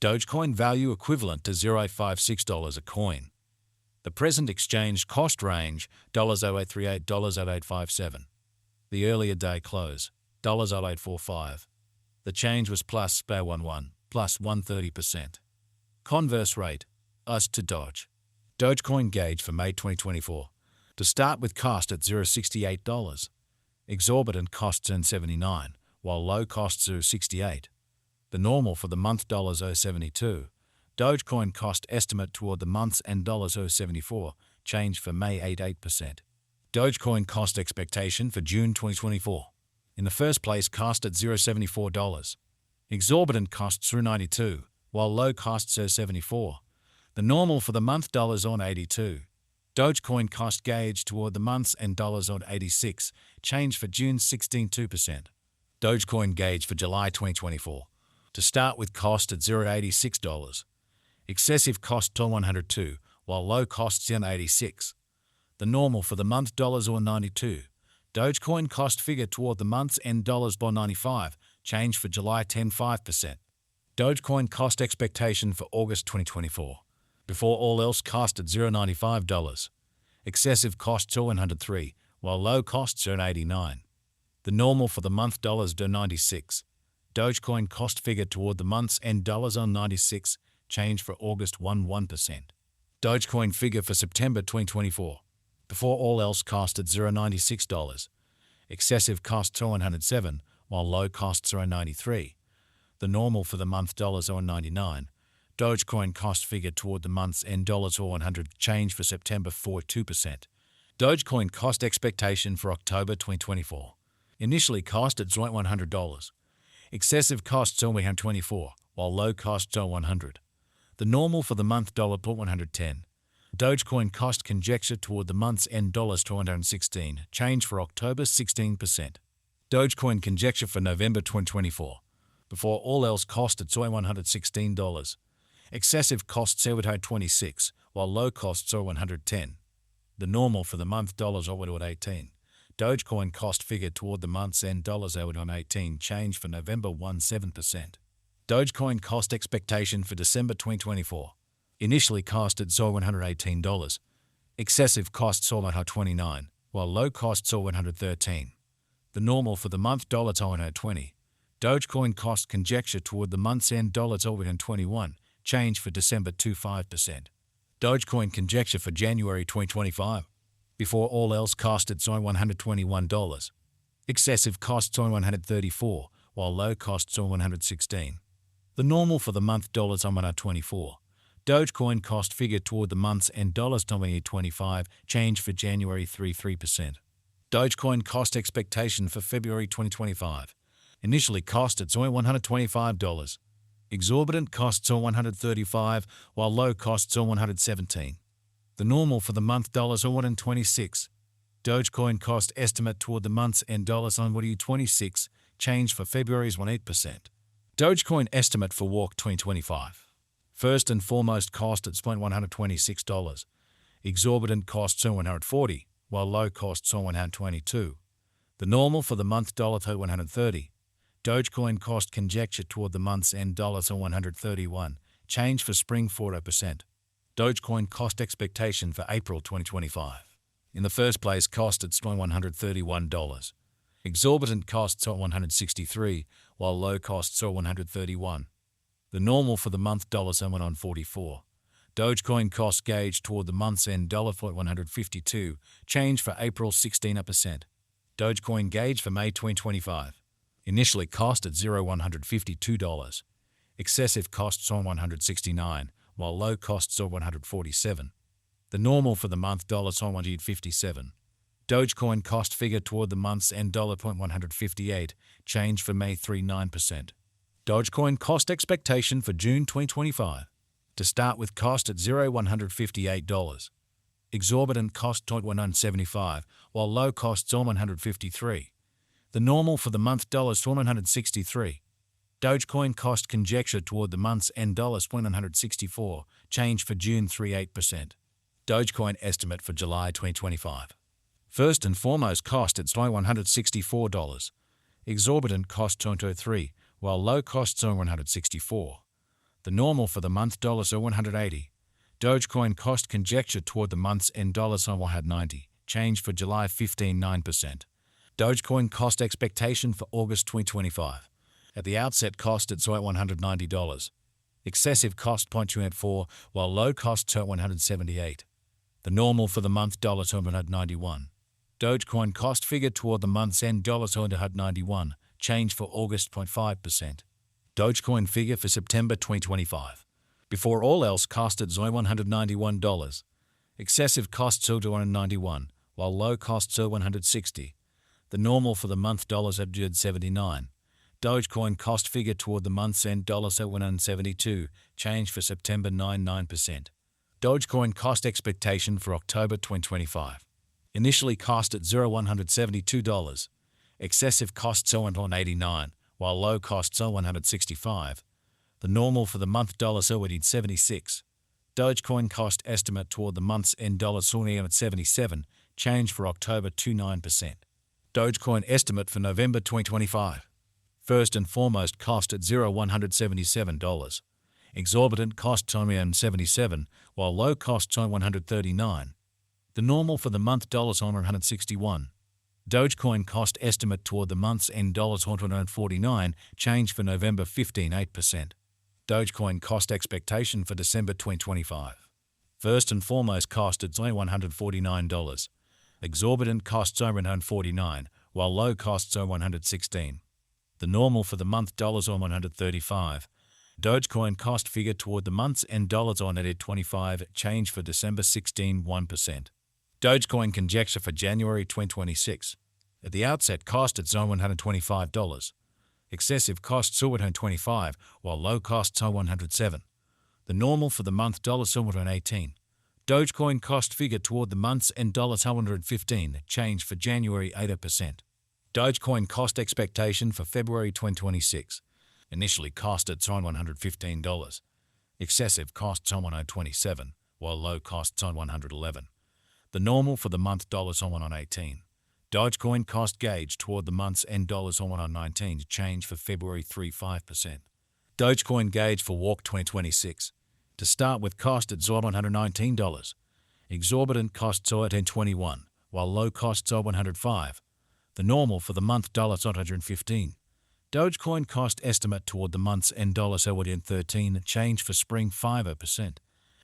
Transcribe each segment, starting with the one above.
Dogecoin value equivalent to $0.856 a coin. The present exchange cost range $0.0838 to $0.0857. The earlier day close $0.0845. The change was plus 11 plus 130%. Converse rate US to Doge. Dogecoin gauge for May 2024. To start with, cost at $0.68. Exorbitant costs $0.79, while low costs $0.68. The normal for the month $0.72. Dogecoin cost estimate toward the month's end $0.74, change for May 88%. Dogecoin cost expectation for June 2024. In the first place, cost at $0.74. Exorbitant costs $0.92, while low costs $0.74. The normal for the month $0.82. Dogecoin cost gauge toward the month's end $0.86, change for June 16.2%. Dogecoin gauge for July 2024. To start with, cost at $0.86. Excessive cost $102, while low costs $86. The normal for the month $0.92. Dogecoin cost figure toward the month's end $0.95, change for July 10.5%. Dogecoin cost expectation for August 2024. Before all else, cost at $0.95. Excessive costs $103, while low costs $89. The normal for the month $0.96. Dogecoin cost figure toward the month's end $0.96, change for August 1%. Dogecoin figure for September 2024. Before all else, cost at $0.96. Excessive costs $107, while low costs $93. The normal for the month $0.99. Dogecoin cost figure toward the month's end $100, change for September 2%. Dogecoin cost expectation for October 2024. Initially cost at $100. Excessive costs $124, while low costs $100. The normal for the month $110. Dogecoin cost conjecture toward the month's end $216, change for October 16%. Dogecoin conjecture for November 2024. Before all else, cost at $116. Excessive costs $26, while low costs $110. The normal for the month $18. Dogecoin cost figure toward the month's end $18, change for November 17%. Dogecoin cost expectation for December 2024. Initially cost at $118. Excessive costs $29, while low costs $113. The normal for the month $20. Dogecoin cost conjecture toward the month's end $21, change for December 5%. Dogecoin conjecture for January 2025. Before all else, cost at $121. Excessive costs $134, while low costs $116. The normal for the month $24. Dogecoin cost figure toward the month's end $25, change for January 3%. Dogecoin cost expectation for February 2025. Initially cost at $125. Exorbitant costs $135, while low costs $117. The normal for the month $126. Dogecoin cost estimate toward the month's end $26, change for February's 8%. Dogecoin estimate for Walk 2025. First and foremost, cost at $126. Exorbitant costs $140, while low costs $122. The normal for the month $130. Dogecoin cost conjecture toward the month's end $131, change for spring 40%. Dogecoin cost expectation for April 2025. In the first place, cost at $131. Exorbitant costs $163, while low costs $131. The normal for the month $144. Dogecoin cost gauge toward the month's end $152, change for April 16%. Dogecoin gauge for May 2025. Initially cost at $152. Excessive costs $169, while low costs $147. The normal for the month $157. Dogecoin cost figure toward the month's end $158, change for May 39%. Dogecoin cost expectation for June 2025. To start with, cost at $158. Exorbitant cost $175, while low costs $153. The normal for the month $163. Dogecoin cost conjecture toward the month's end $164, change for June 38%. Dogecoin estimate for July 2025. First and foremost, cost at $164. Exorbitant cost $203, while low costs $164. The normal for the month $180. Dogecoin cost conjecture toward the month's end $190. Change for July 15 9%. Dogecoin cost expectation for August 2025. At the outset cost at $190. Excessive cost 0.284, while low cost $178. The normal for the month $291. Dogecoin cost figure toward the month's end $291. Change for August 0.5%. Dogecoin figure for September 2025. Before all else cost at $191. Excessive cost $291, while low cost $160. The normal for the month $79. Dogecoin cost figure toward the month's end $172. Change for September 9%. Dogecoin cost expectation for October 2025. Initially cost at $172. Excessive cost $189, while low cost $165. The normal for the month $76. Dogecoin cost estimate toward the month's end $77. Change for October 29%. Dogecoin estimate for November 2025. First and foremost cost at $177. Exorbitant cost $77, while low cost $139. The normal for the month $161. Dogecoin cost estimate toward the month's end $149. Change for November 8%. Dogecoin cost expectation for December 2025. First and foremost cost at $149. Exorbitant costs $149, while low costs $116. The normal for the month $135. Dogecoin cost figure toward the month's end $25. Change for December 1%. Dogecoin conjecture for January 2026. At the outset cost at $125. Excessive cost $125, while low cost $107. The normal for the month $118. Dogecoin cost figure toward the month's end $115. Change for January 8%. Dogecoin cost expectation for February 2026. Initially cost at $115. Excessive cost $127, while low cost $111. The normal for the month $118. Dogecoin cost gauge toward the month's end $119. Change for February 5%. Dogecoin gauge for Walk 2026. To start with cost at $119. Exorbitant cost $121, while low cost $105. The normal for the month $115. Dogecoin cost estimate toward the month's end $13. Change for spring 5%.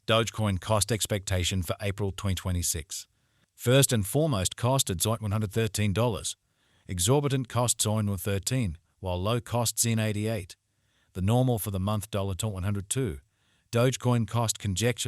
Dogecoin cost expectation for April 2026. First and foremost cost at $113. Exorbitant cost $13, while low cost $88. The normal for the month $102. Dogecoin cost conjecture